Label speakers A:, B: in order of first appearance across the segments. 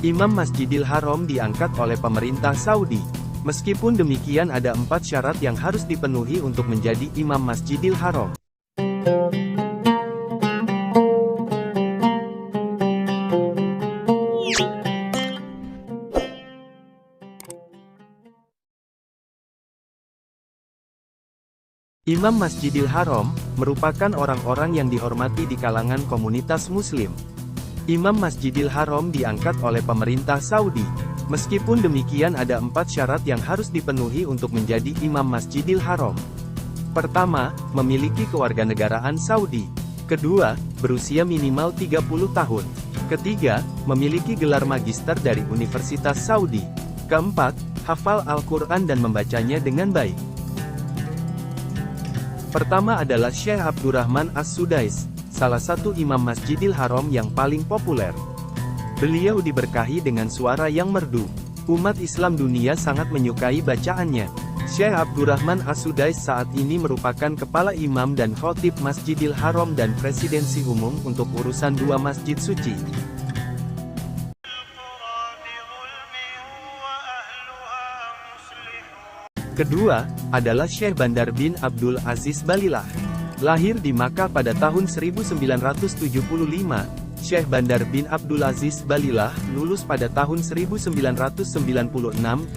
A: Imam Masjidil Haram diangkat oleh pemerintah Saudi. Meskipun demikian ada 4 syarat yang harus dipenuhi untuk menjadi Imam Masjidil Haram. Imam Masjidil Haram merupakan orang-orang yang dihormati di kalangan komunitas Muslim. Imam Masjidil Haram diangkat oleh pemerintah Saudi. Meskipun demikian ada 4 syarat yang harus dipenuhi untuk menjadi Imam Masjidil Haram. Pertama, memiliki kewarganegaraan Saudi. Kedua, berusia minimal 30 tahun. Ketiga, memiliki gelar magister dari Universitas Saudi. Keempat, hafal Al-Quran dan membacanya dengan baik. Pertama adalah Syekh Abdurrahman As-Sudais, salah satu Imam Masjidil Haram yang paling populer. Beliau diberkahi dengan suara yang merdu. Umat Islam dunia sangat menyukai bacaannya. Syekh Abdurrahman As-Sudais saat ini merupakan kepala imam dan khotib Masjidil Haram dan presidensi umum untuk urusan 2 masjid suci. Kedua, adalah Syekh Bandar bin Abdul Aziz Balilah. Lahir di Makkah pada tahun 1975, Syekh Bandar bin Abdul Aziz Balilah lulus pada tahun 1996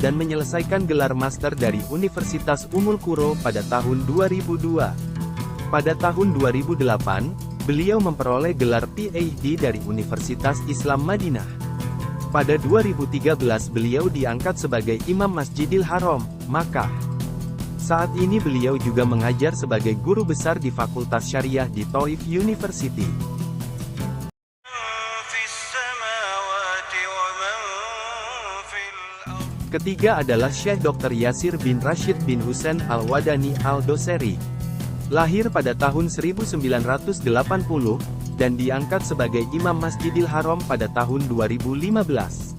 A: dan menyelesaikan gelar master dari Universitas Ummul Qura pada tahun 2002. Pada tahun 2008, beliau memperoleh gelar PhD dari Universitas Islam Madinah. Pada 2013 beliau diangkat sebagai Imam Masjidil Haram, Makkah. Saat ini beliau juga mengajar sebagai guru besar di Fakultas Syariah di Taif University. Ketiga adalah Syekh Dr. Yasir bin Rashid bin Husain Al-Wadani Al-Doseri. Lahir pada tahun 1980, dan diangkat sebagai Imam Masjidil Haram pada tahun 2015.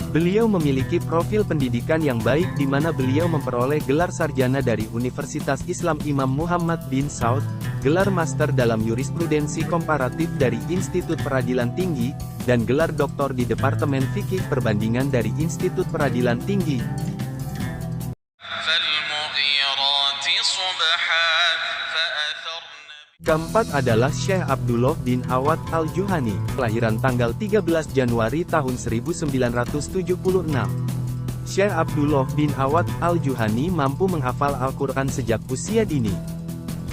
A: Beliau memiliki profil pendidikan yang baik di mana beliau memperoleh gelar sarjana dari Universitas Islam Imam Muhammad bin Saud, gelar master dalam jurisprudensi komparatif dari Institut Peradilan Tinggi, dan gelar doktor di Departemen Fikih Perbandingan dari Institut Peradilan Tinggi. Keempat adalah Syekh Abdullah bin Awad Al-Juhani, kelahiran tanggal 13 Januari tahun 1976. Syekh Abdullah bin Awad Al-Juhani mampu menghafal Al-Quran sejak usia dini.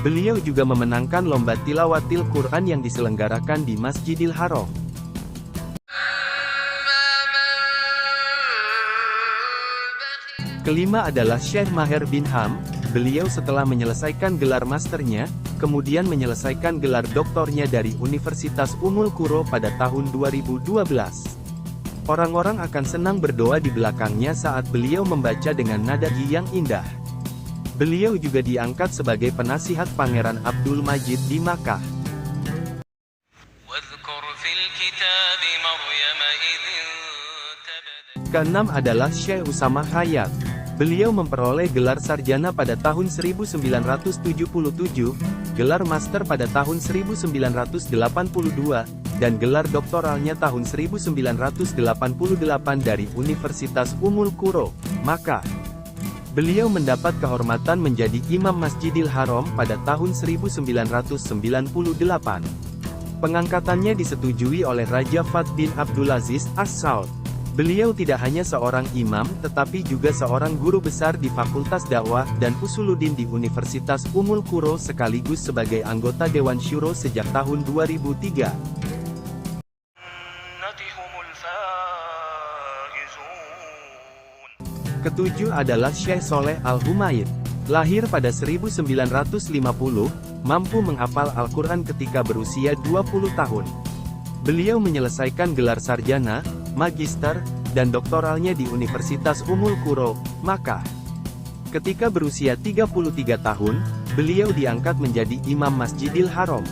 A: Beliau juga memenangkan lomba tilawatil Quran yang diselenggarakan di Masjidil Haram. Kelima adalah Syekh Maher bin Ham. Beliau setelah menyelesaikan gelar masternya, kemudian menyelesaikan gelar doktornya dari Universitas Ummul Qura pada tahun 2012. Orang-orang akan senang berdoa di belakangnya saat beliau membaca dengan nada yang indah. Beliau juga diangkat sebagai penasihat Pangeran Abdul Majid di Makkah. Keenam adalah Syekh Usamah Hayat. Beliau memperoleh gelar sarjana pada tahun 1977, gelar master pada tahun 1982, dan gelar doktoralnya tahun 1988 dari Universitas Ummul Qura, Makkah. Beliau mendapat kehormatan menjadi Imam Masjidil Haram pada tahun 1998. Pengangkatannya disetujui oleh Raja Fahd bin Abdulaziz As-Saud. Beliau tidak hanya seorang imam, tetapi juga seorang guru besar di Fakultas Dakwah dan Usuluddin di Universitas Ummul Qura sekaligus sebagai anggota Dewan Syuro sejak tahun 2003. Ketujuh adalah Syekh Soleh Al-Humaid. Lahir pada 1950, mampu menghafal Al-Quran ketika berusia 20 tahun. Beliau menyelesaikan gelar sarjana, magister, dan doktoralnya di Universitas Ummul Qura, Makkah. Ketika berusia 33 tahun, beliau diangkat menjadi Imam Masjidil Haram.